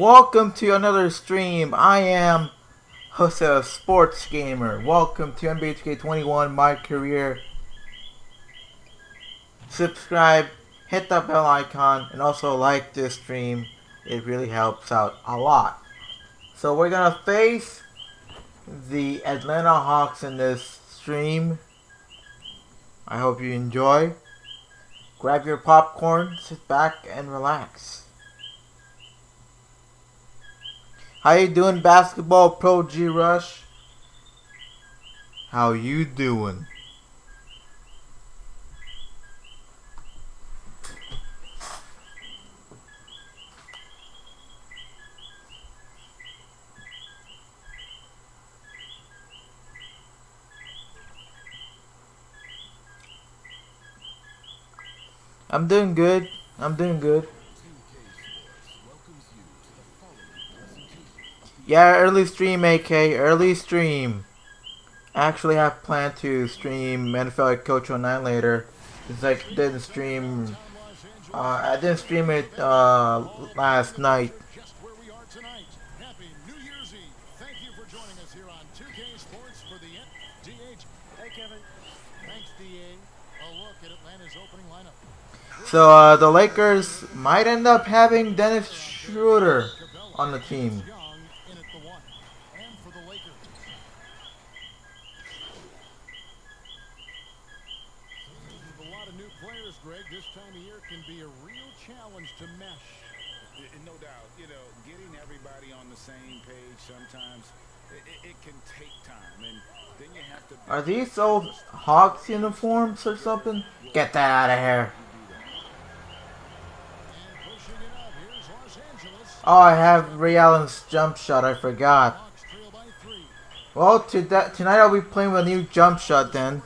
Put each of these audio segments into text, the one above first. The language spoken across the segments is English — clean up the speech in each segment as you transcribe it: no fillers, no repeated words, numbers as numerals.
Welcome to another stream. I am Jose Sports Gamer. Welcome to NBA 2K21 MyCareer. Subscribe, hit that bell icon, and also like this stream. It really helps out a lot. So we're gonna face the Atlanta Hawks in this stream. I hope you enjoy. Grab your popcorn, sit back, and relax. How you doing, Basketball Pro G Rush? How you doing? I'm doing good. Yeah, early stream, AK. Early stream. Actually, I have planned to stream NFL Coach 09 later. It's like didn't stream. I didn't stream it last night. Just where we are tonight. Happy New Year's Eve. Thank you for joining us here on 2K Sports for the DH. Hey, Kevin. Thanks, DA. A look at Atlanta's opening lineup. So the Lakers might end up having Dennis Schroeder on the team. Greg, this time of year can be a real challenge to mesh. No doubt, getting everybody on the same page sometimes it can take time, and then you have to. Are these old Hawks uniforms or something? Get that out of here. Oh, I have Ray Allen's jump shot. I forgot. Well, tonight I'll be playing with a new jump shot then.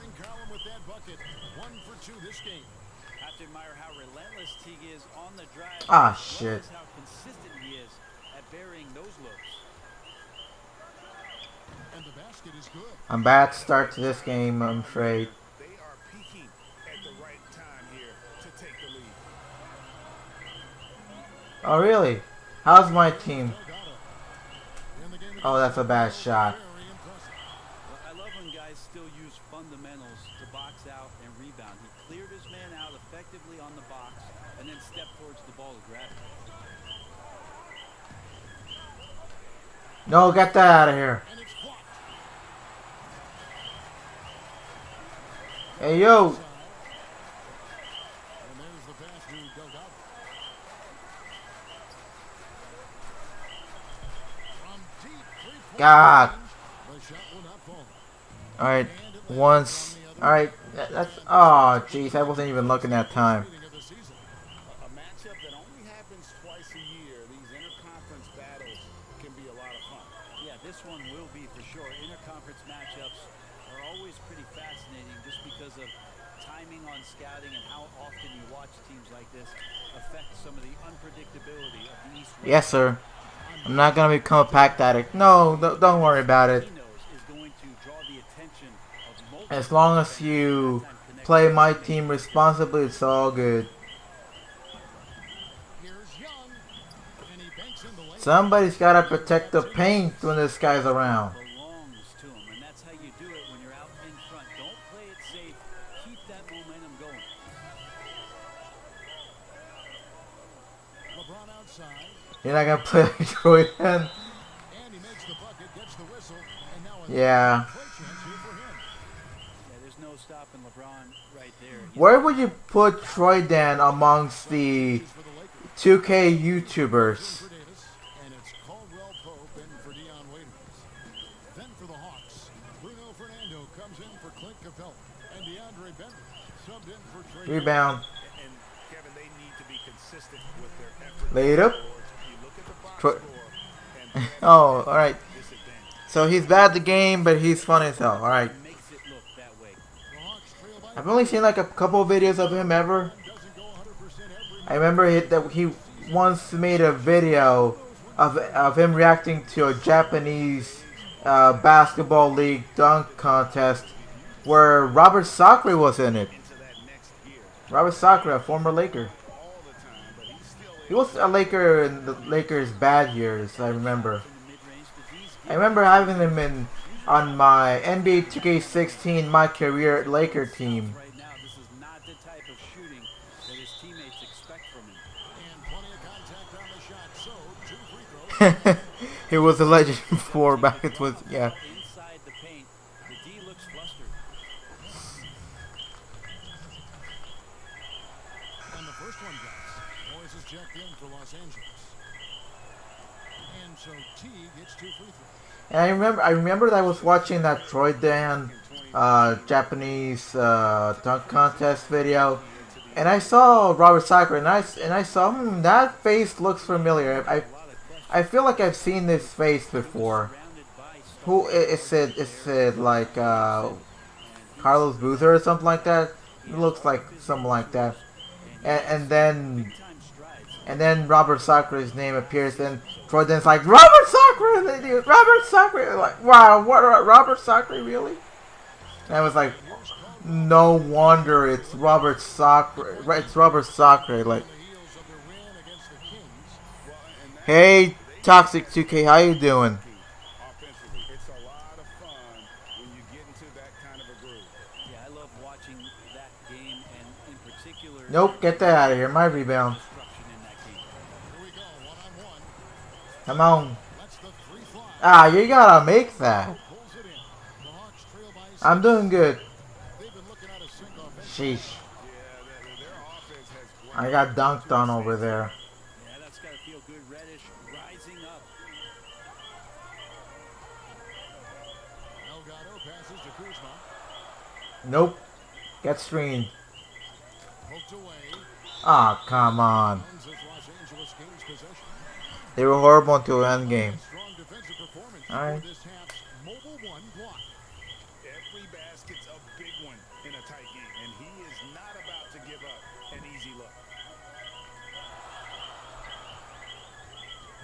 Ah, shit. I'm bad start to this game, I'm afraid. They are peaking at the right time here to take the lead. Oh, really? How's my team? Oh, that's a bad shot. I love when guys still use fundamentals to box out and rebound. He cleared his man out effectively on the box and then stepped towards the ball to grab it. No, get that out of here. Hey, yo. God. Alright, once. Alright, that's. Oh, jeez, I wasn't even looking that time. A matchup that only happens twice a year. These interconference battles can be a lot of fun. Yeah, this one will be for sure. Interconference matchups are always pretty fascinating just because of timing on scouting and how often you watch teams like this affect some of the unpredictability of the East. Yes, sir. I'm not gonna become a packed addict. No, don't worry about it. As long as you play my team responsibly, it's all good. Somebody's gotta protect the paint when this guy's around. You're not gonna play like Troy then? Yeah. Where would you put Troy Dan amongst the 2K YouTubers? Rebound. Laid up. Oh, alright. So he's bad at the game, but he's fun as hell. Alright. I've only seen like a couple of videos of him ever. I remember that he once made a video of him reacting to a Japanese basketball league dunk contest where Robert Sacre was in it. Robert Sacre, a former Laker. He was a Laker in the Lakers' bad years. I remember. From the mid-range, the D's I give remember us having him usually in on my NBA 2K16 MyCareer Laker south team. right now. This is not the type of shooting that his teammates expect from him. And plenty of contact on the shot. So, 2 free throws. He was a legend before Take back the it was drop yeah. ball inside the paint. The D looks flustered. And the first one goes. Morris is checked in for Los Angeles. And so T gets 2 free throws. And I remember that I was watching that Troy Dan Japanese dunk contest video, and I saw Robert Sacre, and I saw that face looks familiar. I feel like I've seen this face before. Who is it? Is it like Carlos Boozer or something like that? It looks like something like that. And then Robert Sacre's name appears, and Jordan's like, Robert Sacre! And they do, Robert Sacre! Like, wow, what, Robert Sacre, really? And I was like, no wonder it's Robert Sacre. It's Robert Sacre. Like, On the heels of their win against the Kings. hey, Toxic 2K, how you doing? Offensively, it's a lot of fun when you get into that kind of a groove. Yeah, I love watching that game, and in particular, Nope, get that out of here. My rebound. destruction in that game. Here we go, 1-on-1. Come on. Lets the 3 fly. Ah, you gotta make that. Pulls it in. The Hawks trail by 6. I'm doing good. They've been looking at a sink offense. Sheesh. Yeah, their offense has grown. I got dunked on over there. Yeah, that's got to feel good. Reddish rising up. Delgado passes to Kuzma. Nope. Get screened. Poked away. Ah, come on. Jones as Los Angeles gains possession. They were horrible until the end game. Strong defensive performance All right. for this half's mobile 1 block. Every basket's a big one in a tight game, and he is not about to give up an easy look.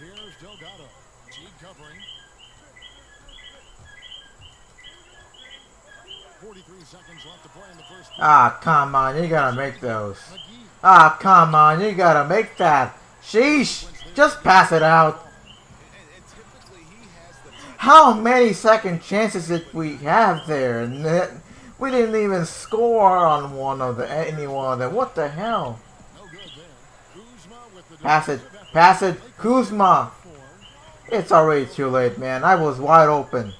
Here's Delgado. Teague covering. 43 seconds left to play in the first. Ah, come on. You gotta make those. McGee. Ah, come on. You gotta make that. Sheesh. Just pass it out. And typically he has the touch. How many second chances did we have there? And we didn't even score on any one of them. What the hell? No good there. Kuzma with the Pass it. defensive effort. Pass it. Kuzma. 4. It's already too late, man. I was wide open.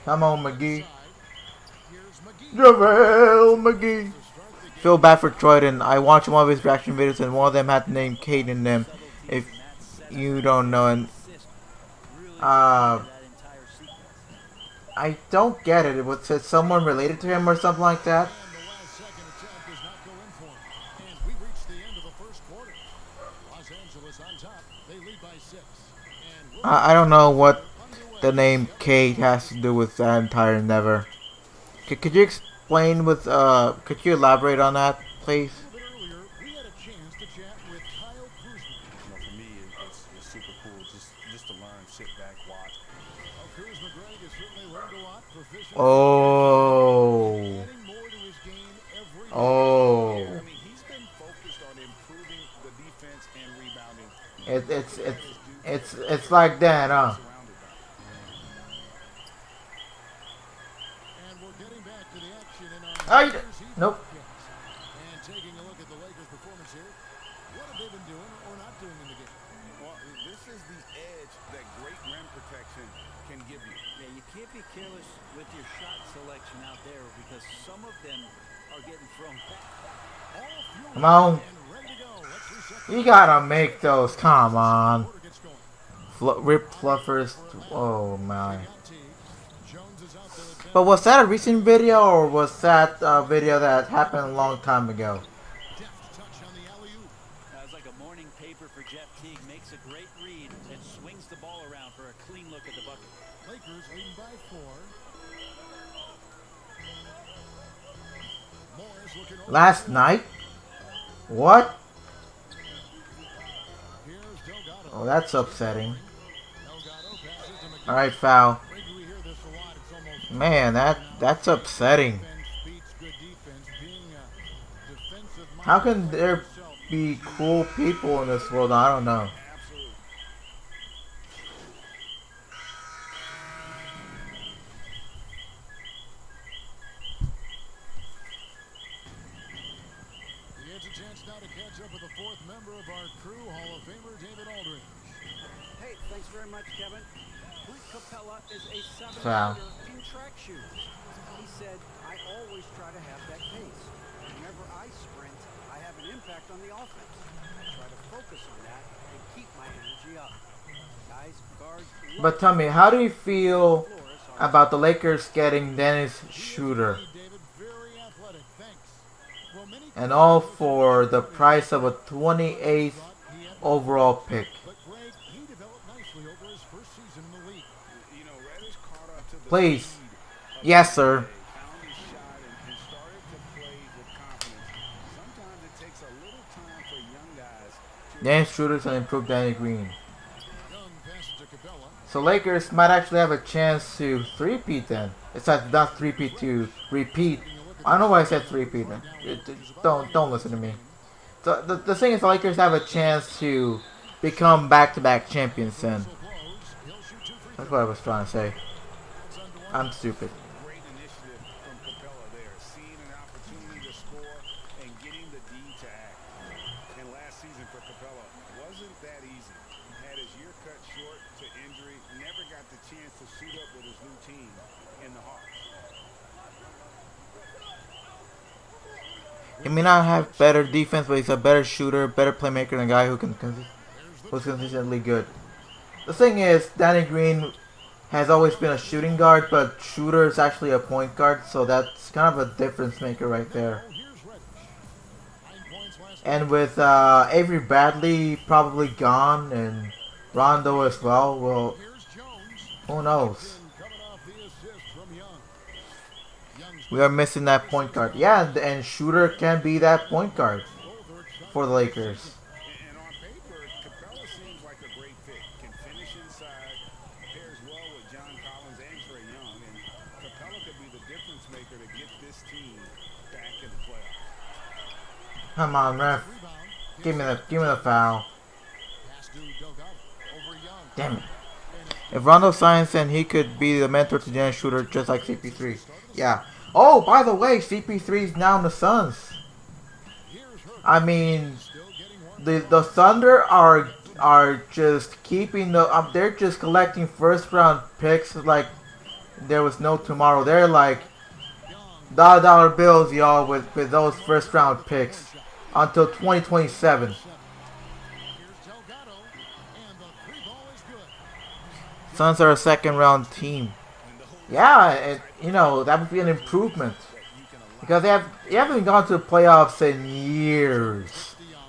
Come on, McGee. Here's McGee. JaVale McGee. To start the game. Feel bad for Troyden. I watched one of his reaction videos, and one of them had the name Kate in them. If you don't know, and That entire sequence. I don't get it. Was it someone related to him or something like that? And the last second attempt does not go in for him. And we reach the end of the first quarter. Los Angeles on top. They lead by 6. And we're I don't know what underway. the name Kate has to do with that entire endeavor. Could you explain with could you elaborate on that, please? A little bit earlier, we had a chance to chat with Kyle Kuzma. For me, it's super cool just to learn, sit back, watch. Kuzma Greg has certainly learned a lot. Proficient. Oh. Adding more to his game every day. Oh. I mean, he's been focused on improving the defense and rebounding. It's like that, huh? Surrounded by. And we're getting back to the action in our Ay, Lakers Heat nope. podcast. And taking a look at the Lakers' performance here. What have they been doing or not doing in the game? Well, this is the edge that great rim protection can give you. Yeah, you can't be careless with your shot selection out there because some of them are getting thrown back. All fueled Come on. and ready to go. Let's reset the You gotta make those. Come on. quarter gets going. Rip Fluffers. Oh my. Got Teague. Jones is out there at But was that a recent video, or was that a video that happened a long time ago? deft touch on the alley-oop. That was like a morning paper for Jeff Teague. Makes a great read and swings the ball around for a clean look at the bucket. Lakers leading by 4. Morris looking over. Last night? What? Here's Delgado. Oh, that's upsetting. Delgado passes to McGee. Alright, foul. Greg, we hear this a lot. It's almost Man, that's upsetting. defense beats good defense. Being a defensive How can there be cool people in this world. I don't know. Absolutely. He gets a chance now to catch up with the fourth member of our crew, Hall of Famer David Aldridge. Hey, thanks very much, Kevin. Clint Capella is a Foul. seven-footer in track shoes. He said, I always try to have that pace. Whenever I sprint, I have an impact on the offense. I try to focus on that and keep my energy up. Guys, guards, But tell me, how do you feel about the Lakers getting Dennis Schroeder? David, very athletic. Thanks. Well, many And all for the price of a 28th overall pick. but Greg, he developed nicely over his first season in the league. You know, Reddish caught up to the Please. speed of Yes, the sir. play, found his shot and started to play with confidence. Sometimes it takes a little time for young guys to Dennis Schroeder's an improved Danny Green. Young passes to Capella. So Lakers might actually have a chance to three-peat then. It's not three-peat, to repeat. I don't know why I said three-peat then. Don't listen to me. So the thing is, the Lakers have a chance to become back-to-back champions then. That's what I was trying to say. I'm stupid. great initiative from Capella there, seeing an opportunity to score and getting the D to act. And last season for Capella wasn't that easy. Had his year cut short to injury, never got the chance to suit up with his new team in the Hawks. He may not have better defense, but he's a better shooter, better playmaker than a guy who's consistently good. The thing is, Danny Green has always been a shooting guard, but Shooter is actually a point guard, so that's kind of a difference maker right there. Oh, here's Reddish. 9 points last And with Avery Bradley probably gone and Rondo as well, well, Here's Jones. who knows? Coming off the assist from Young. Young's We are missing that point guard. Yeah, and Shooter can be that point guard both are shot. for the Lakers. And on paper, Capella seems like a great fit. Can finish inside, pairs well with John Collins and Trae Young, and Capella could be the difference maker to get this team back in the playoffs. Come on, ref. Rebound. Give me the foul. Pass to Delgado. Over Young. Damn it. If Rondo signs, then he could be the mentor to Dennis Schroeder, just like CP3. Yeah. Oh, by the way, CP3 is now in the Suns. Here's Herb. I mean, Still getting warmed the Thunder are just keeping the they're just collecting first round picks like there was no tomorrow. They're like dollar bills, y'all, with those first round picks until 2027. Here's Delgado. And the three ball is good. Suns are a second round team. Yeah, that would be an improvement because they haven't gone to the playoffs in years. To Young.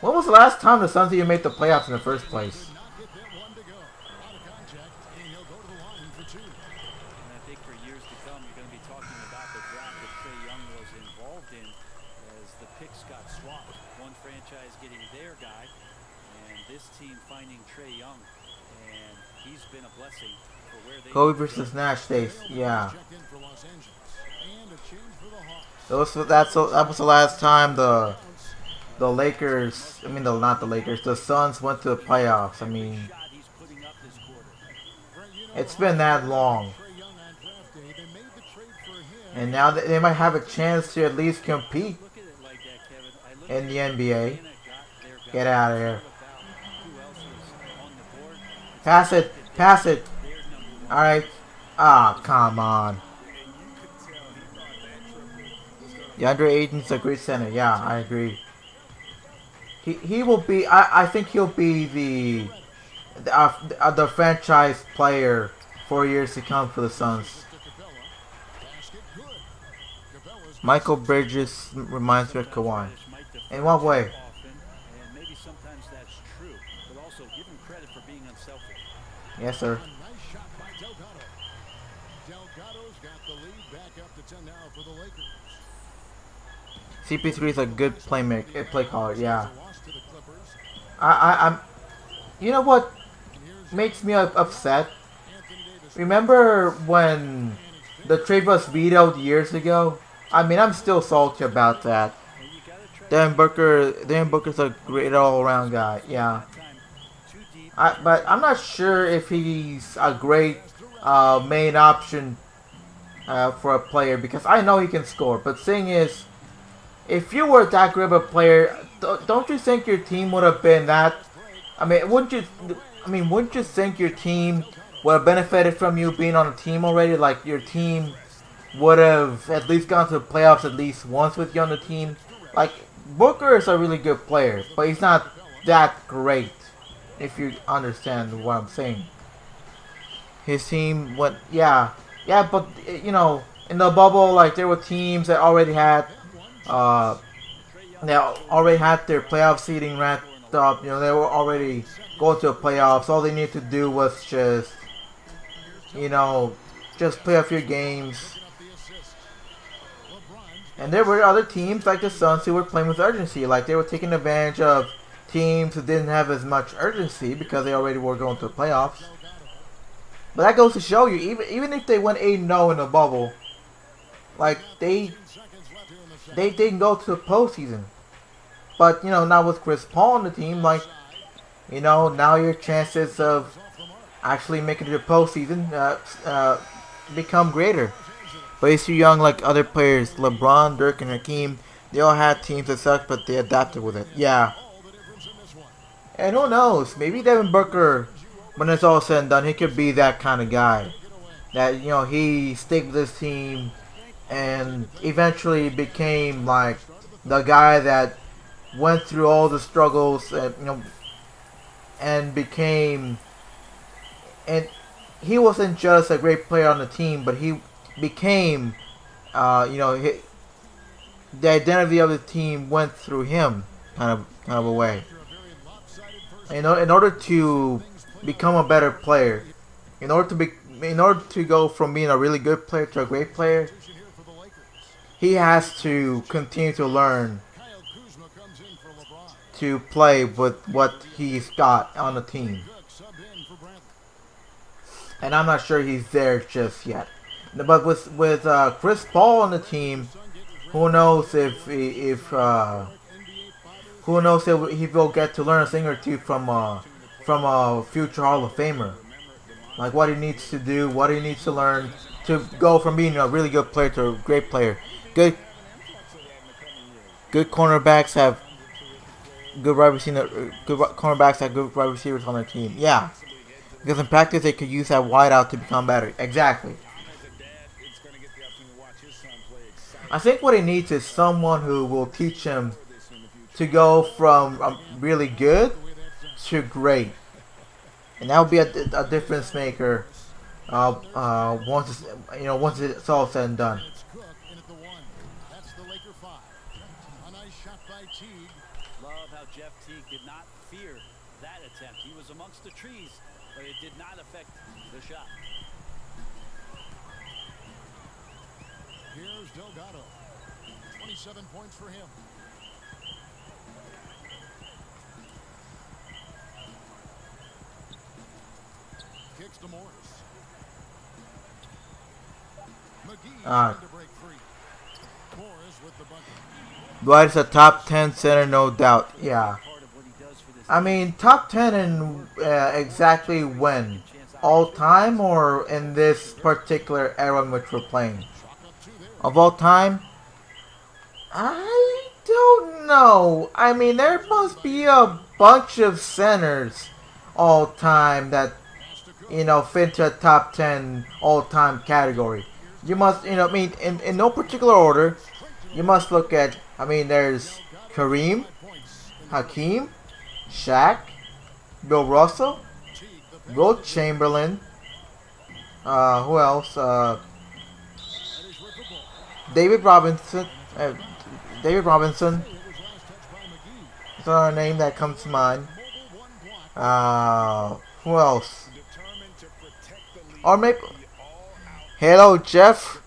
When was the last time the Suns even made the playoffs in the first place? Did not get that one to go. Out of contact. And he'll go to the line for two. And I think for years to come, you're going to be talking about the draft that Trae Young was involved in as the picks got swapped. One franchise getting their guy, and this team finding Trae Young. And he's been a blessing for where they Kobe versus Nash days, yeah. Checked in for Los Angeles. And a change for the Hawks. That was the last time the Lakers, not the Lakers, the Suns went to the playoffs. I mean, shot he's putting up this quarter. Greg, you know, it's been that long. Trae Young on draft day. They made the trade for him. And now they might have a chance to at least compete Look at it like that, Kevin. I look in the at NBA. Atlanta got their guy. Get out of here. Who else was on the board? Pass it. Pass it. Their number one. Alright. Ah, come on. DeAndre Ayton's a great center. Yeah, I agree. He will be. I think he'll be the franchise player for years to come for the Suns. To Capella. Basket good. Capella's Michael Bridges reminds me of Kawhi. Might defer In what way? often, and maybe sometimes that's true, but also give him credit for being unselfish. Yes, sir. a nice shot by Delgado. Delgado's got the lead back up to 10 now for the Lakers. CP3 is a good play caller. Yeah. Loss to the Clippers. I'm. You know what And here's makes me upset? Anthony Davis. Remember when the trade was vetoed years ago? I mean, I'm still salty about that. And you got to try Devin Booker's a great all-around guy. Yeah. But I'm not sure if he's a great main option for a player because I know he can score. But thing is, if you were that great of a player, don't you think your team would have been that? I mean, wouldn't you? Wouldn't you think your team would have benefited from you being on a team already? Like your team would have at least gone to the playoffs at least once with you on the team. Like Booker is a really good player, but he's not that great. If you understand what I'm saying. His team went, yeah, but you know, in the bubble, like there were teams that already had, their playoff seeding ranked up. You know, they were already going to the playoffs. All they needed to do was just, you know, just play a few games. And there were other teams like the Suns who were playing with urgency, like they were taking advantage of teams who didn't have as much urgency because they already were going to the playoffs. But that goes to show you, even if they went 8-0 in the bubble, like they didn't go to the postseason. But you know, now with Chris Paul on the team, like you know, now your chances of actually making it to the postseason become greater. But he's too young, like other players, LeBron, Dirk, and Hakeem. They all had teams that sucked, but they adapted with it. Yeah. And who knows? Maybe Devin Booker, when it's all said and done, he could be that kind of guy. That, you know, he stayed with his team and eventually became like the guy that went through all the struggles and, you know, and became, and he wasn't just a great player on the team, but he became, you know, the identity of the team went through him, kind of a way. You know, in order to become a better player, in order to go from being a really good player to a great player, he has to continue to learn to play with what he's got on the team. And I'm not sure he's there just yet. But with Chris Paul on the team, who knows if he will get to learn a thing or two from a future Hall of Famer, like what he needs to do, what he needs to learn to go from being a really good player to a great player. Good cornerbacks have good wide receivers on their team. Yeah, because in practice they could use that wideout to become better. Exactly. I think what he needs is someone who will teach him to go from really good to great, and that would be a difference maker. Once it's all said and done. Love how Jeff Teague did not fear that attempt. He was amongst the trees, but it did not affect the shot. Here's Delgado. 27 points for him. Kicks to Morris. McGee trying to break free. Morris with the bucket. Dwight is a top 10 center, no doubt. Yeah. I mean, top 10 in exactly when? All time or in this particular era in which we're playing? Of all time? I don't know. I mean, there must be a bunch of centers all time that, you know, fit into a top 10 all time category. You must, you know, I mean, in no particular order, you must look at, I mean, there's Kareem, Hakeem, Shaq, Bill Russell, Wilt Chamberlain, who else? David Robinson. David Robinson. That's another name that comes to mind. Who else? Or maybe. Hello, Jeff.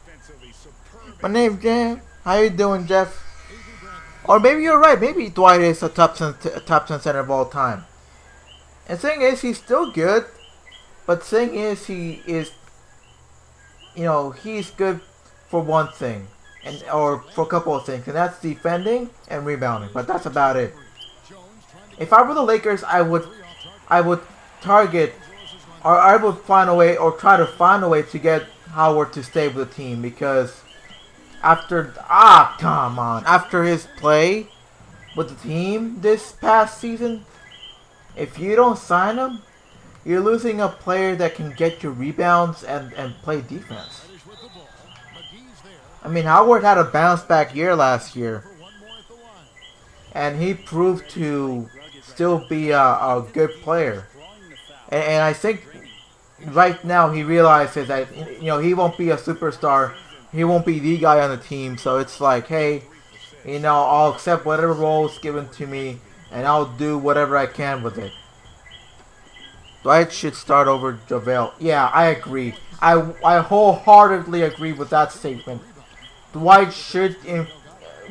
My name's Jeff. How you doing, Jeff? Or maybe you're right. Maybe Dwight is a top 10 center of all time. And thing is, he's still good. But thing is, he is, you know, he's good for one thing. and or for a couple of things, and that's defending and rebounding. But that's about it. If I were the Lakers, I would target, or I would find a way, or try to find a way to get Howard to stay with the team, because after his play with the team this past season, if you don't sign him, you're losing a player that can get you rebounds and play defense. I mean, Howard had a bounce back year last year, and he proved to still be a good player. And I think right now he realizes that he won't be a superstar, he won't be the guy on the team. So it's like, hey, I'll accept whatever role is given to me, and I'll do whatever I can with it. Dwight should start over JaVale. Yeah, I agree. I wholeheartedly agree with that statement. Dwight should,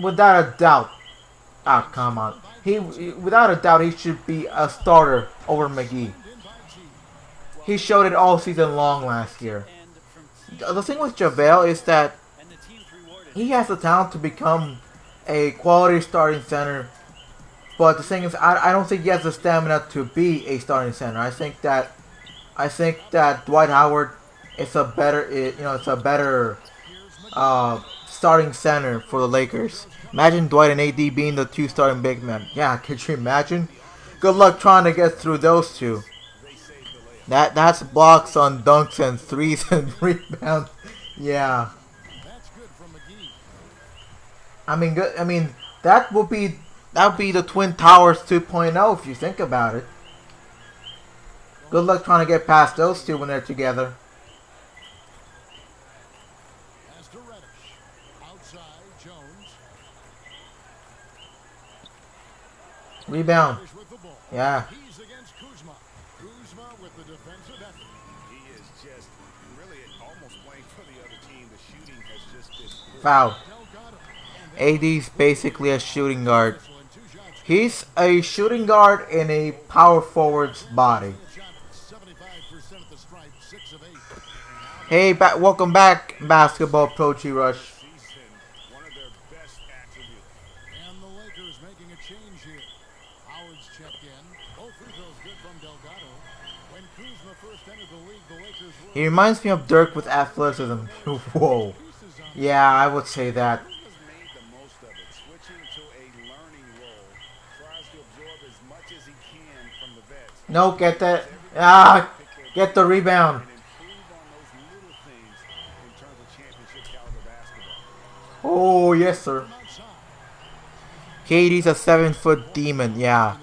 without a doubt. Come on. Without a doubt, he should be a starter over McGee. He showed it all season long last year. The thing with JaVale is that he has the talent to become a quality starting center, but the thing is, I don't think he has the stamina to be a starting center. I think that Dwight Howard is a better starting center for the Lakers. Imagine Dwight and AD being the two starting big men. Yeah, could you imagine? Good luck trying to get through those two. That's blocks on dunks and threes and rebounds. Yeah. I mean that would be the Twin Towers 2.0 if you think about it. Good luck trying to get past those two when they're together. Rebound. Yeah. Foul. AD's basically a shooting guard. He's a shooting guard in a power forward's body. Hey, welcome back, Basketball Pro G Rush. And the Lakers making a change here. Howard's checked in. Both free throws good from Delgado. When Kuzma first entered the league, the Lakers were... He reminds me of Dirk with athleticism. Whoa. Yeah, I would say that. No, get that. Get the rebound. Oh, yes, sir. KD's a 7-foot demon, yeah.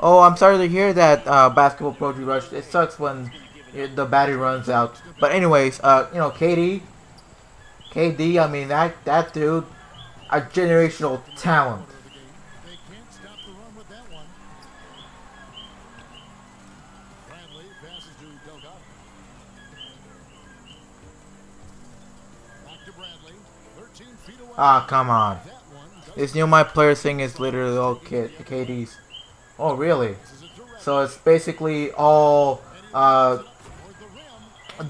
Oh, I'm sorry to hear that, Basketball Pro G Rush. It sucks when the battery runs out. But anyways, KD, I mean, that dude, a generational talent. They can't stop the run with that one. Bradley passes to Delgado. Back to Bradley. 13 feet away. Come on. This new My Player thing is literally all KD's. Oh, really? So it's basically all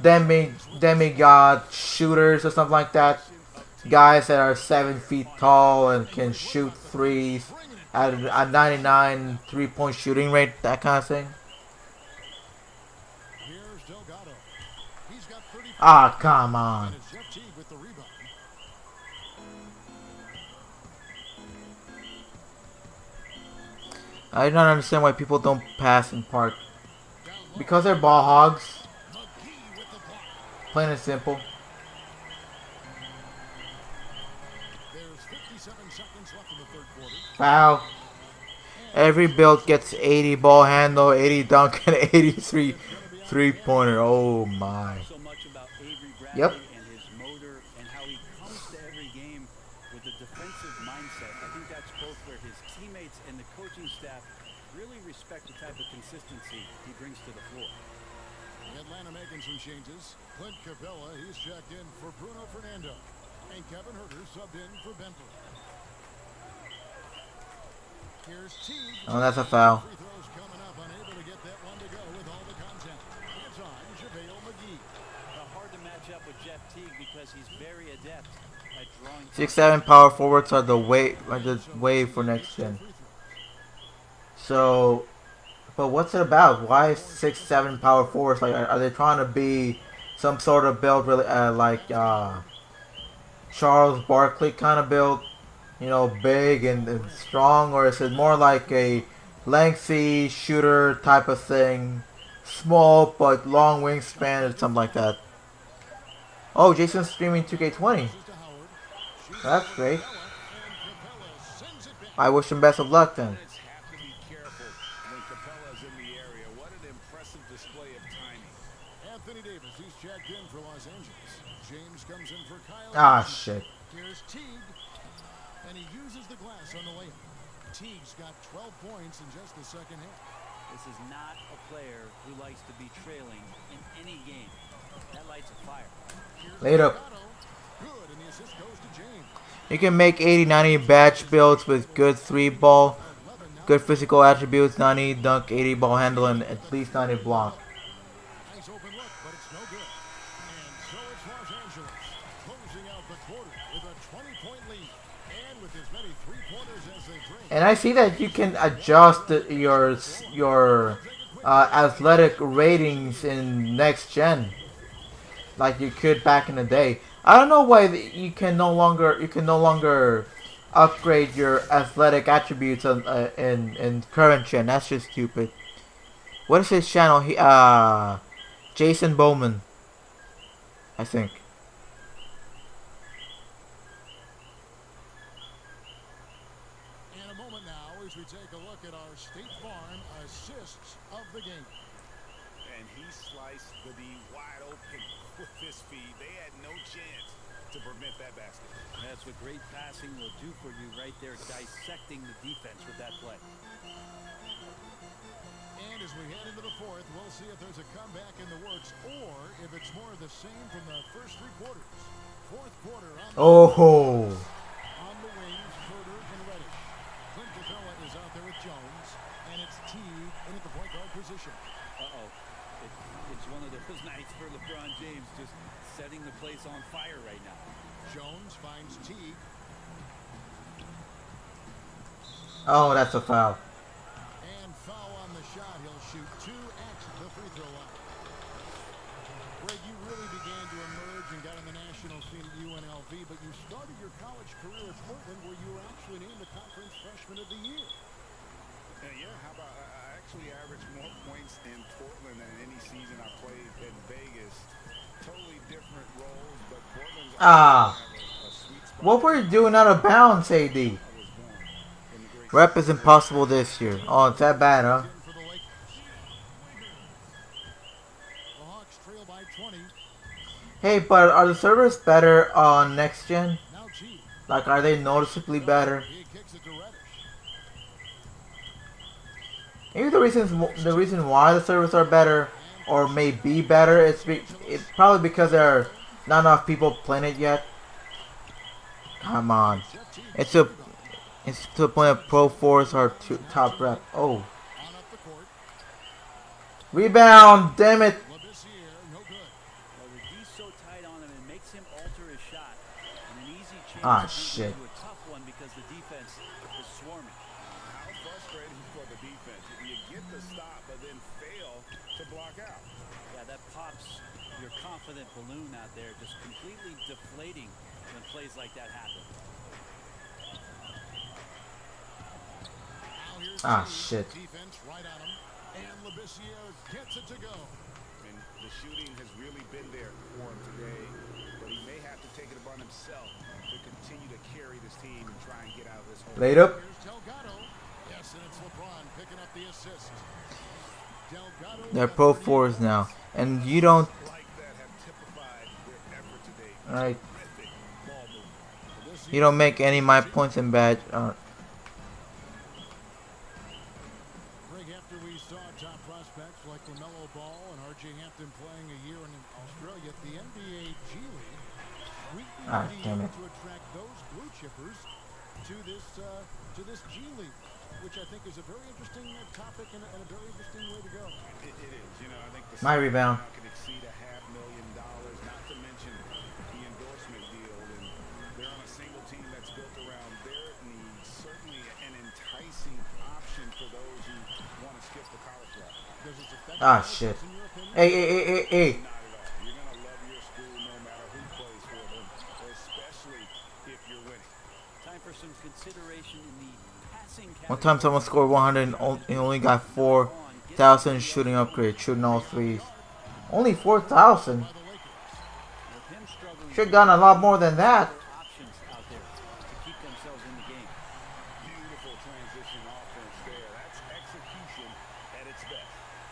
demigod shooters or something like that. Guys that are 7 feet tall and can shoot threes at a 99 3-point shooting rate, that kind of thing. Here's Delgado. He's got 30. Come on. With the rebound. I do not understand why people don't pass in park. Because they're ball hogs. Plain and simple. There's 57 seconds left in the third quarter. Foul. Every build gets 80 ball handle, 80 dunk, and 83 3-pointer. Oh my. Yep. And his motor and how he comes to every game with a defensive mindset. I think that's both where his teammates and the coaching staff really respect the type of consistency he brings to the floor. Atlanta making some changes. Clint Capella, he's checked in for Bruno Fernando. And Kevin Herter subbed in for Bentley. Here's Teague. Oh, that's a foul. Free throws coming up, unable to get that one to go with all the content. It's on JaVale McGee. Hard to match up with Jeff Teague because he's very adept at drawing 6-7 power forwards are the wave for next gen. So, but what's it about? Why is 6-7 power forwards? Like, are they trying to be some sort of build, really, like Charles Barkley kind of build? You know, big and strong, or is it more like a lengthy shooter type of thing? Small but long wingspan or something like that. Oh, Jason's streaming 2K20. That's great. I wish him best of luck then. Opponents have to be careful when Capella's in the area. What an impressive display of timing. Anthony Davis, he's checked in for Los Angeles. James comes in for Kyle. Ah, shit. Here's Teague, and he uses the glass on the layup. Teague's got 12 points in just the second half. This is not a player who likes to be trailing in any game. That lights a fire. Laid up. Good, and the assist goes to James. You can make 80-90 batch builds with good 3-ball, good physical attributes, 90 dunk, 80 ball handle, and at least 90 block. Nice open look, but it's no good. And so it's Los Angeles closing out the quarter with a 20-point lead and with as many three-pointers as they bring. And I see that you can adjust your athletic ratings in next gen, like you could back in the day. I don't know why you can no longer upgrade your athletic attributes in current gen. That's just stupid. What is his channel? Jason Bowman, I think. In a moment now, as we take a look at our State Farm assists of the game. And he sliced the D wide open with this feed. They had no chance to prevent that basket. That's what great passing will do for you right there, dissecting the defense with that play. And as we head into the fourth, we'll see if there's a comeback in the works or if it's more of the same from the first three quarters. Fourth quarter on the, Oh, on the wings, Furter and Reddish. Clint Capella is out there with Jones, and it's Teague in at the point guard position. Uh-oh. It's one of those nights for LeBron James, just setting the place on fire right now. Jones finds Teague. oh, that's a foul. And foul on the shot. He'll shoot 2 at the free throw line. Greg, you really began to emerge and got on the national scene at UNLV, but you started your college career at Portland where you were actually named the Conference Freshman of the Year. Yeah, how about I actually averaged more points in Portland than any season I played in Vegas. Totally different roles, but Portland's Ah, a sweet spot. what were you doing out of bounds, AD? I was born in the great Rep is impossible this year. Oh, it's that bad, huh? In for the Lakers. The Hawks trail by 20. Hey, but are the servers better on next gen? Now Teague. Like, are they noticeably better? He kicks it to Reddish. Maybe the reason why the servers are better, or may be better, it's probably because there are not enough people playing it yet. Come on, it's to the point of Pro 4s are top rep. Oh, On up the court. rebound! Damn it! Labissiere, no good. Well, the D's so tight on him, it makes him alter his shot. And an easy chance Ah, to beat shit. into a tough one because the defense is swarming. How frustrating for the defense. You get the stop, but then fail to block out. Yeah, that pops your confident balloon out there, just completely deflating when plays like that happen. Now here's Ah, Teague. shit. Defense right on him. And Labissiere gets it to go. And the shooting has really been there for him today, but he may have to take it upon himself to continue to carry this team and try and get out of this hole. Laid up. Here's Delgado. Yes, and it's LeBron picking up the assist. Delgado. They're Pro 4s now, and you don't. Like that have typified their effort today. Right. Terrific ball movement. You don't make any of my points in badge. Greg, after we saw top prospects like LaMelo Ball and R.J. Hampton playing a year in Australia, the NBA G League, we Ah, need damn it. to attract those blue chippers to this G League, which I think is a very interesting topic and a very interesting way to go. It is. You know, I think the My rebound. can exceed $500,000, not to mention the endorsement deal. And there Ah, shit. Hey, hey, hey, hey, hey. Not at all. You're going to love your school no matter who plays for them, especially if you're winning. Time for some consideration in the passing One time someone scored 100 and only got 4,000 shooting upgrade, shooting all threes. Only 4,000? Should have gotten a lot more than that. Options out there to keep themselves in the game. Beautiful transition offense there. That's execution at its best.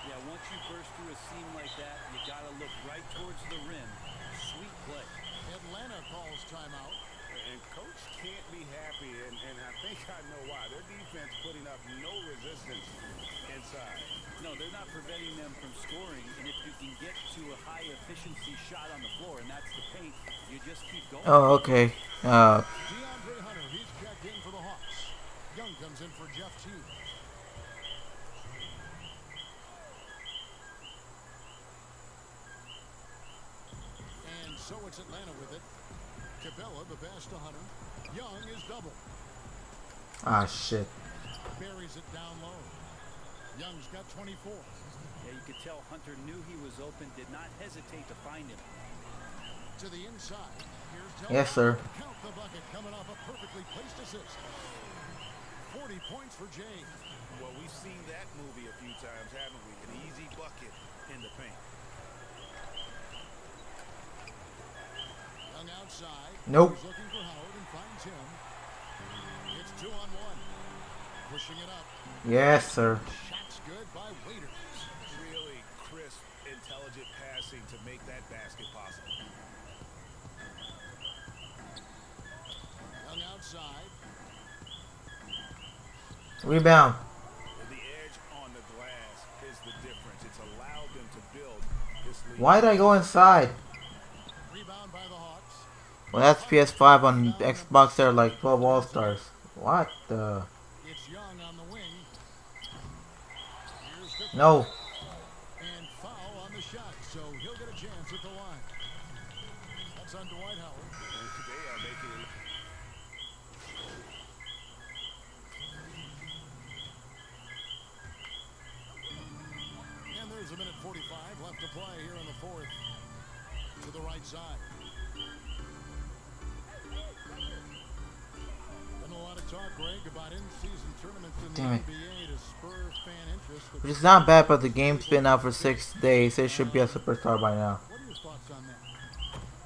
Yeah, once you burst through a seam like that, you got to look right towards the rim. Sweet play. Atlanta calls timeout. And coach can't be happy, and I think I know why. Their defense putting up no resistance inside. No, they're not preventing them from scoring, and if you can get to a high efficiency shot on the floor, and that's the paint, you just keep going. Oh, okay. DeAndre Hunter, he's checked in for the Hawks. Young comes in for Jeff Teague. And so it's Atlanta with it. Capella, the pass to Hunter. Young is double. Ah, shit. Buries it down low. Young's got 24. Yeah, you could tell Hunter knew he was open, did not hesitate to find him. To the inside. Here's Delgado. Yes, sir. Count the bucket coming off a perfectly placed assist. 40 points for Jay. Well, we've seen that movie a few times, haven't we? An easy bucket in the paint. Young outside. Nope. He's looking for Howard and finds him. It's 2-on-1. Pushing it up. Yes, sir. Shot's good by Waiters. Really crisp, intelligent passing to make that basket possible. Young outside. Rebound. The edge on the glass is the difference. It's allowed them to build this lead. Why did I go inside? Rebound by the Hawks. Well, that's PS5 on Xbox. They're like 12 All-Stars. What the? It's Young on the wing. Here's the No. and foul on the shot, so he'll get a chance at the line. That's on Dwight Howard. They are making it. And there's a minute 45 left to play here in the fourth. To the right side. Been a lot of talk, Greg, about in-season tournaments in the Damn it. NBA to spur fan interest. But Which is not bad, but the game's been out for 6 days. It should be a superstar by now. what are your thoughts on that?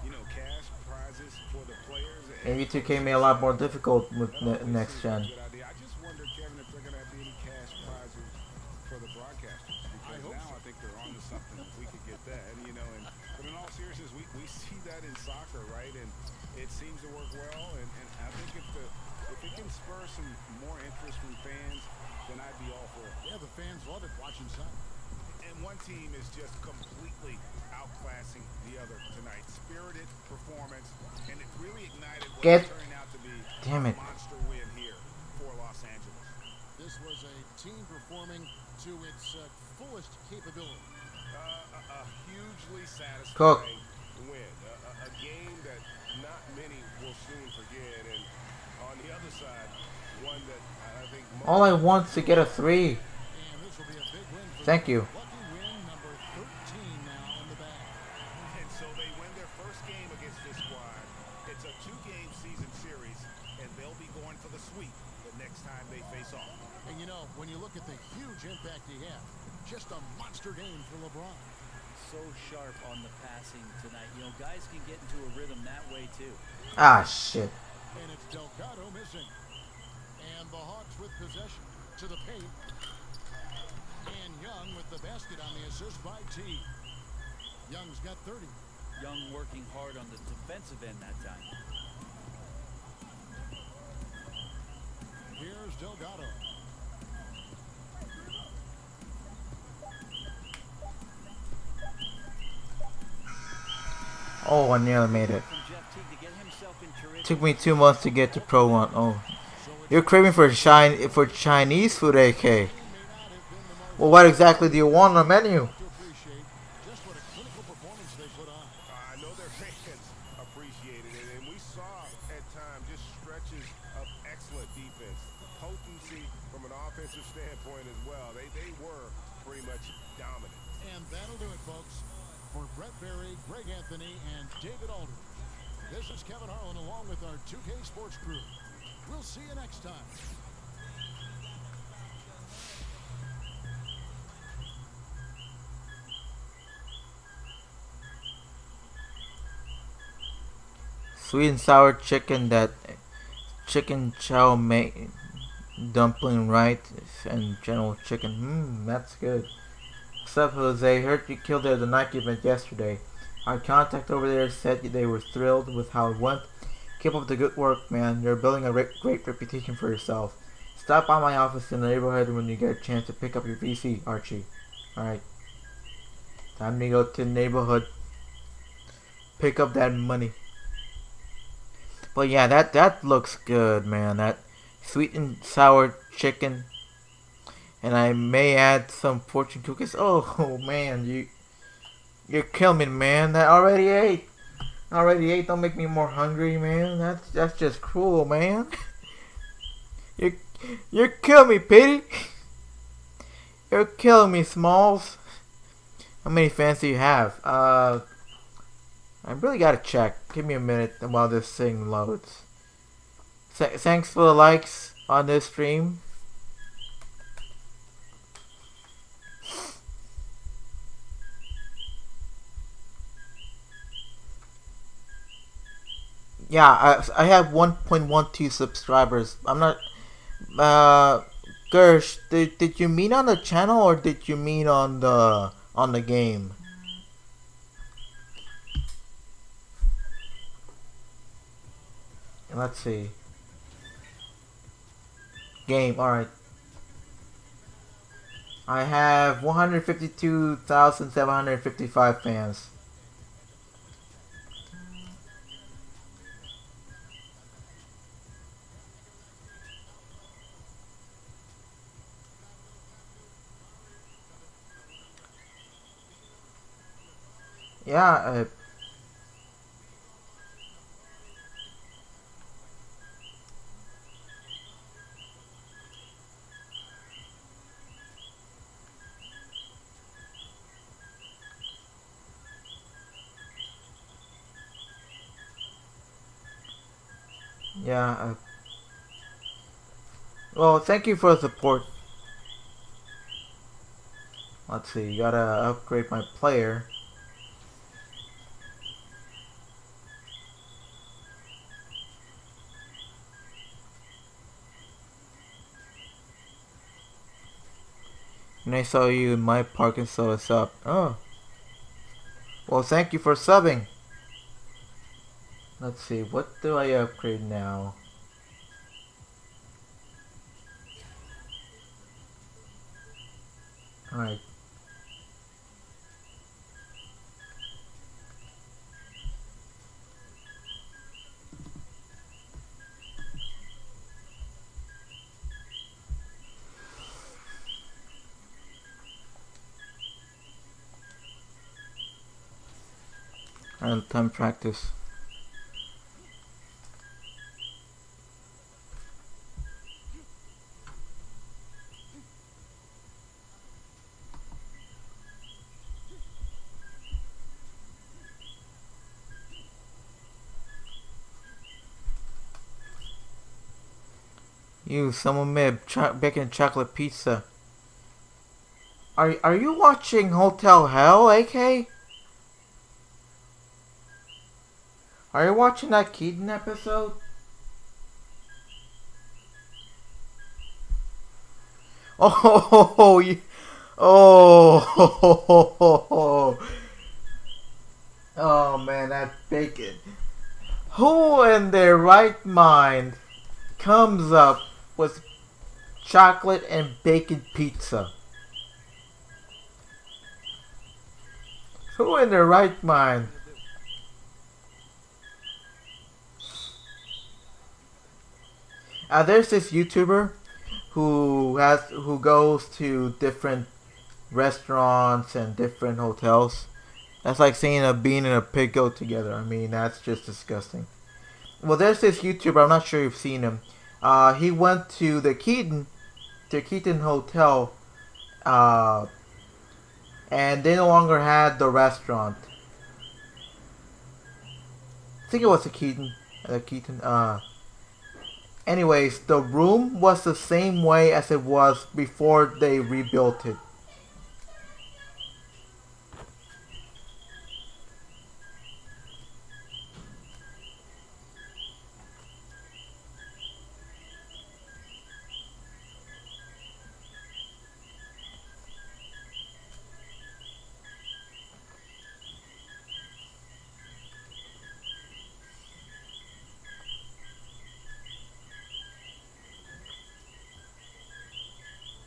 You know, cash prizes for the players. Maybe 2K made it a lot more difficult with next gen. Good idea. I just wonder, Kevin, if they're going to have any cash prizes for the broadcasters. Because now I think they're on to something. If we could get that, and but in all seriousness, we see that in soccer, right? And it seems to work well. And I think if it can spur some more interest from fans, then I'd be all for it. Yeah, the fans love it watching soccer. And one team is just completely outclassing the other tonight. Spirited performance, and it really ignited what turned out to be Damn it. a monster win here for Los Angeles. This was a team performing to its fullest capability. A hugely satisfying Cook. win. A game that not many will soon forget. And on the other side, one that I think most All I want is to get a 3. And this will be a big win for Thank them. you. Lucky win number 13 now in the bag. And so they win their first game against this squad. It's a 2-game season series, and they'll be going for the sweep the next time they face off. And you know, when you look at the huge impact he had, just a monster game for LeBron. So sharp on the passing tonight. You know, guys can get into a rhythm that way too. Ah, shit. And it's Delgado missing. And the Hawks with possession to the paint. And Young with the basket on the assist by T. Young's got 30. Young working hard on the defensive end that time. Here's Delgado. Oh, I nearly made it. From Jeff Teague to get himself in terrific. Took me 2 months to get to Pro 1. Oh. You're craving for Chinese food, AK. Well, what exactly do you want on the menu? To appreciate just what a clinical performance they put on. I know their fans appreciated it, and we saw at times just stretches of excellent defense. Potency from an offensive standpoint as well. They were pretty much dominant. Brett Berry, Greg Anthony, and David Aldridge. This is Kevin Harlan along with our 2K Sports crew. We'll see you next time. Sweet and sour chicken, that chicken chow mein dumpling, right? And general chicken. That's good. What's up, Jose? Heard you killed it at the Nike event yesterday. Our contact over there said they were thrilled with how it went. Keep up the good work, man. You're building a great reputation for yourself. Stop by my office in the neighborhood when you get a chance to pick up your VC, Archie. Alright. Time to go to the neighborhood. Pick up that money. But yeah, that looks good, man. That sweet and sour chicken. And I may add some fortune cookies. Oh man, you're killing me, man. That already ate. Don't make me more hungry, man. That's just cruel, man. You're killing me, Petey. You're killing me, Smalls. How many fans do you have? I really gotta check. Give me a minute while this thing loads. Thanks for the likes on this stream. Yeah, I have 1.12 subscribers. I'm not. Gersh, did you mean on the channel or did you mean on the game? Let's see. Game, alright. I have 152,755 fans. Yeah, yeah. Well, thank you for the support. Let's see, you gotta upgrade my player. And I saw you in my park and saw us up. Oh. Well, thank you for subbing. Let's see, what do I upgrade now? Alright. And time practice. You, someone made bacon chocolate pizza. Are you watching Hotel Hell, AK? Are you watching that Keaton episode? Oh, you, oh, oh man, that bacon. Who in their right mind comes up with chocolate and bacon pizza? Who in their right mind? There's this YouTuber who goes to different restaurants and different hotels. That's like seeing a bean and a pig go together. I mean, that's just disgusting. Well, there's this YouTuber. I'm not sure you've seen him. He went to the Keaton Hotel, and they no longer had the restaurant. think it was a Keaton. Anyways, the room was the same way as it was before they rebuilt it.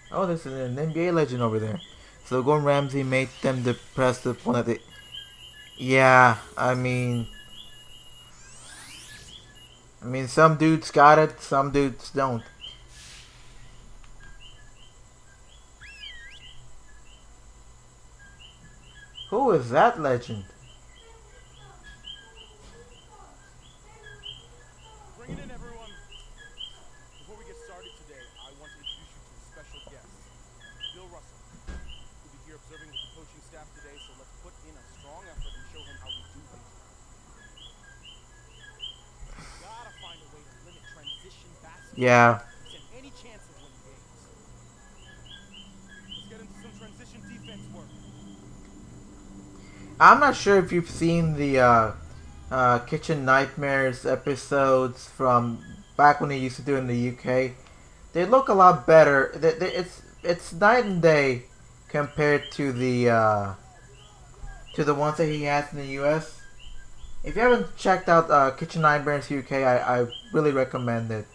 Oh, this is an NBA legend over there. So Gordon Ramsay made them depressed to the point that they... Yeah, I mean, some dudes got it, some dudes don't. Who is that legend? Bring it in, everyone. Before we get started today, I want to introduce you to a special guest, Bill Russell. He'll be here observing with the coaching staff today, so let's put in a strong effort and show him how we do things. Gotta find a way to limit transition basketball. Yeah. And any chance of winning games. Let's get into some transition defense work. I'm not sure if you've seen the Kitchen Nightmares episodes from back when they used to do it in the UK. They look a lot better. It's night and day compared to the ones that he has in the US. If you haven't checked out Kitchen Nightmares UK, I really recommend it.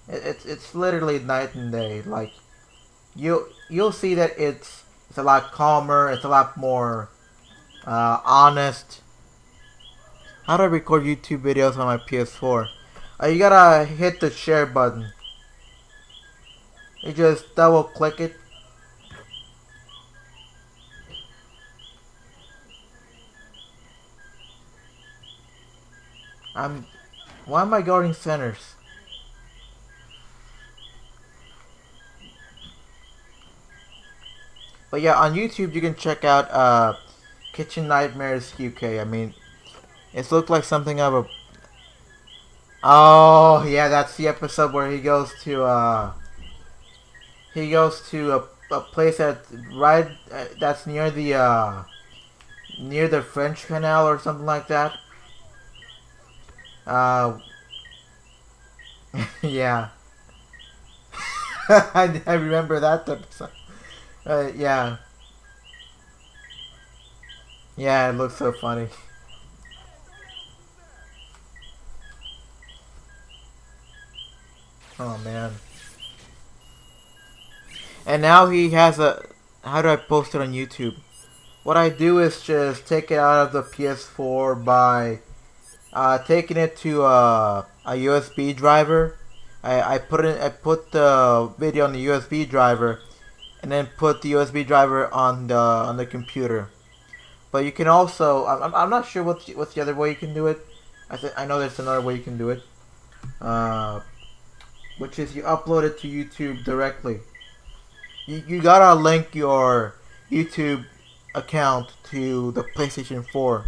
It's literally night and day. Like you'll see that it's a lot calmer. It's a lot more honest. How do I record YouTube videos on my PS4? You gotta hit the share button. You just double click it. Why am I guarding centers? But yeah, on YouTube you can check out Kitchen Nightmares UK. I mean, it's looked like something of a... Oh yeah, that's the episode where he goes to a place that's right that's near the French Canal or something like that. Yeah. I remember that episode. Yeah. Yeah, it looks so funny. Oh man. And now he has a... How do I post it on YouTube? What I do is just take it out of the PS4 by taking it to a USB driver. I put the video on the USB driver, and then put the USB driver on the computer. But you can also... I'm not sure what's the other way you can do it. I know there's another way you can do it. Which is you upload it to YouTube directly. You gotta link your YouTube account to the PlayStation 4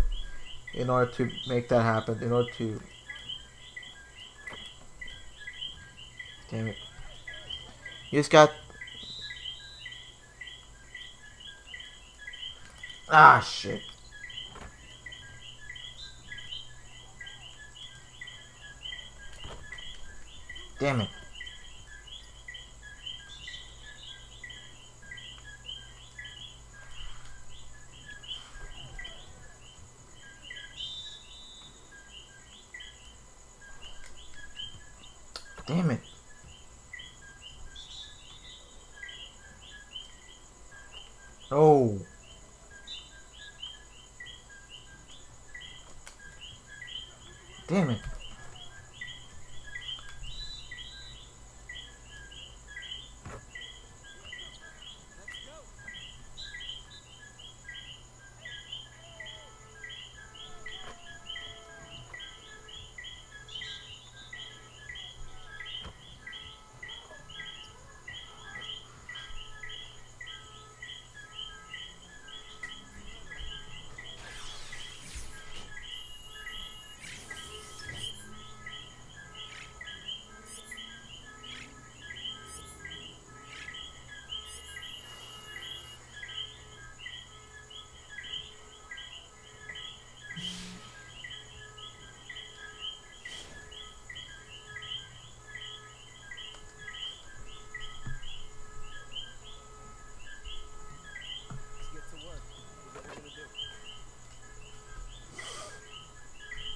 in order to make that happen. In order to... Damn it. You just got... Ah, shit. Damn it. Damn it. Oh. Damn it.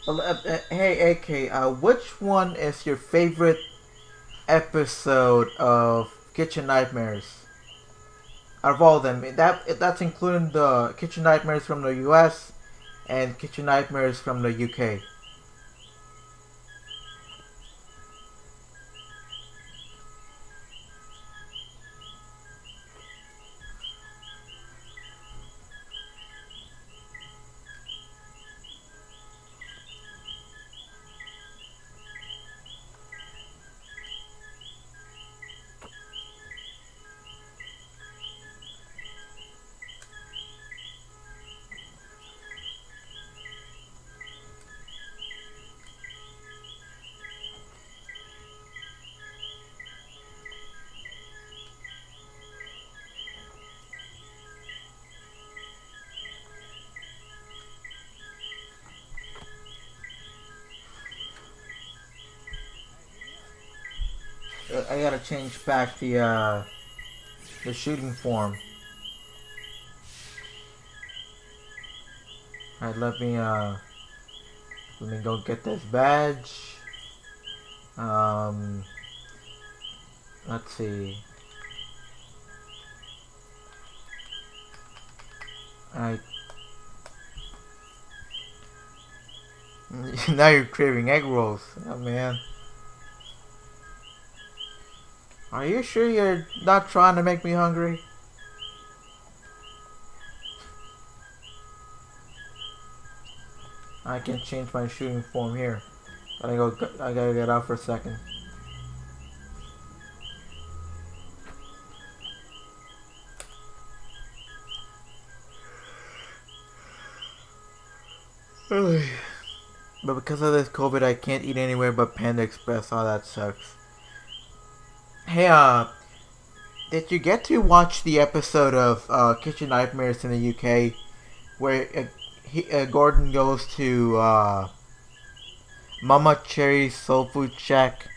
Hey, AK, which one is your favorite episode of Kitchen Nightmares? Out of all of them, that's including the Kitchen Nightmares from the U.S. and Kitchen Nightmares from the UK. I gotta change back the shooting form. Alright, let me go get this badge. Let's see. Alright. Now you're craving egg rolls. Oh man. Are you sure you're not trying to make me hungry? I can change my shooting form here. I gotta get out for a second. But because of this COVID, I can't eat anywhere but Panda Express. Oh, that sucks. Hey, did you get to watch the episode of Kitchen Nightmares in the UK where Gordon goes to Mama Cherry's Soul Food Shack?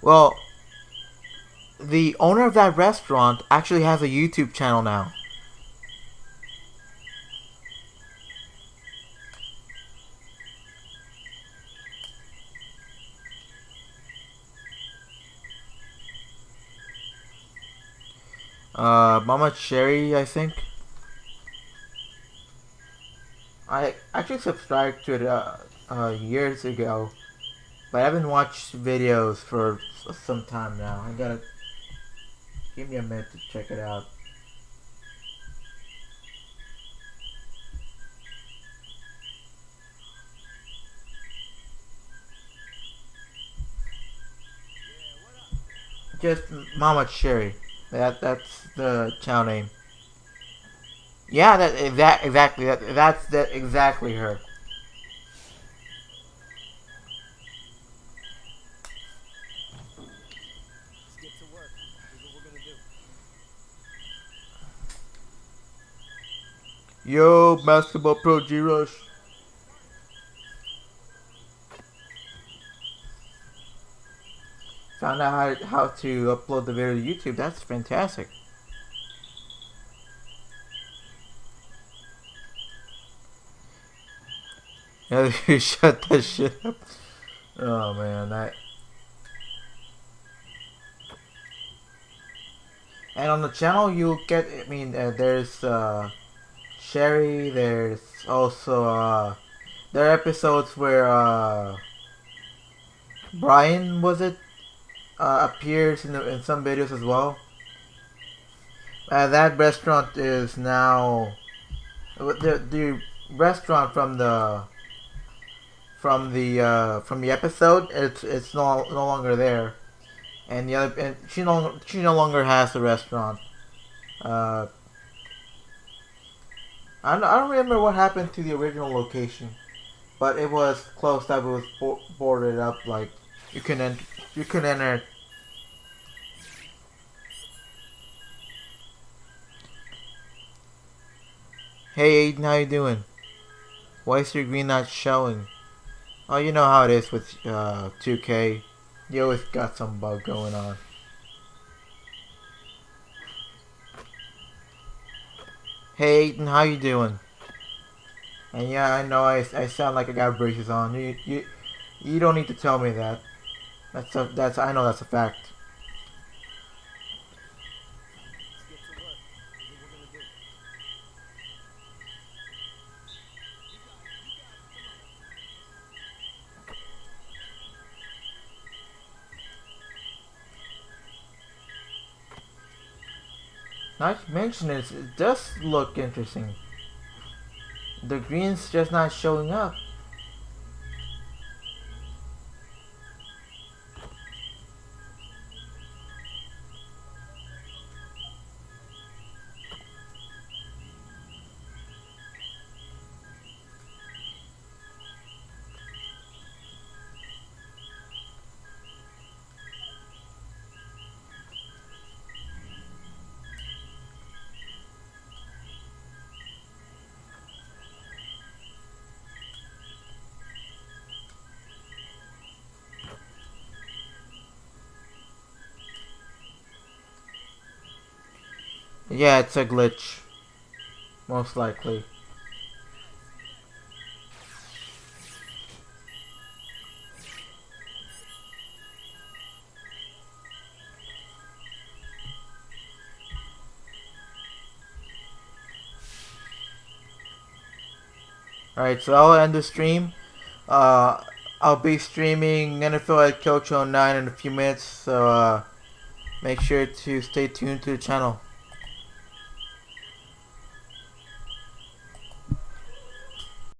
Well, the owner of that restaurant actually has a YouTube channel now. Mama Cherry, I think. I actually subscribed to it years ago, but I haven't watched videos for some time now. I gotta give me a minute to check it out. Just Mama Cherry. That's the channel name. Yeah, exactly that's exactly her. Let's get to work. Here's what we're gonna do. Yo, Basketball Pro G Rush. Found out how to upload the video to YouTube. That's fantastic. Yeah, you shut that shit up. Oh man, that. And on the channel, you'll get. I mean, there's Sherry. There's also there are episodes where Brian was it appears in some videos as well. That restaurant is now the restaurant from the episode. It's no longer there, and she no longer has the restaurant. I don't remember what happened to the original location, but it was closed up. It was boarded up. Like you couldn't enter. Hey Aiden, how you doing? Why is your green not showing? Oh, you know how it is with 2K. You always got some bug going on. Hey Ethan, how you doing? And yeah, I know I sound like I got braces on. You don't need to tell me that. That's I know that's a fact. Let's get to work. Here's what we're gonna do. Not to mention it does look interesting. The green's just not showing up. Yeah, it's a glitch. Most likely. Alright, so I'll end the stream. I'll be streaming NFL Head Coach 09 in a few minutes, so make sure to stay tuned to the channel.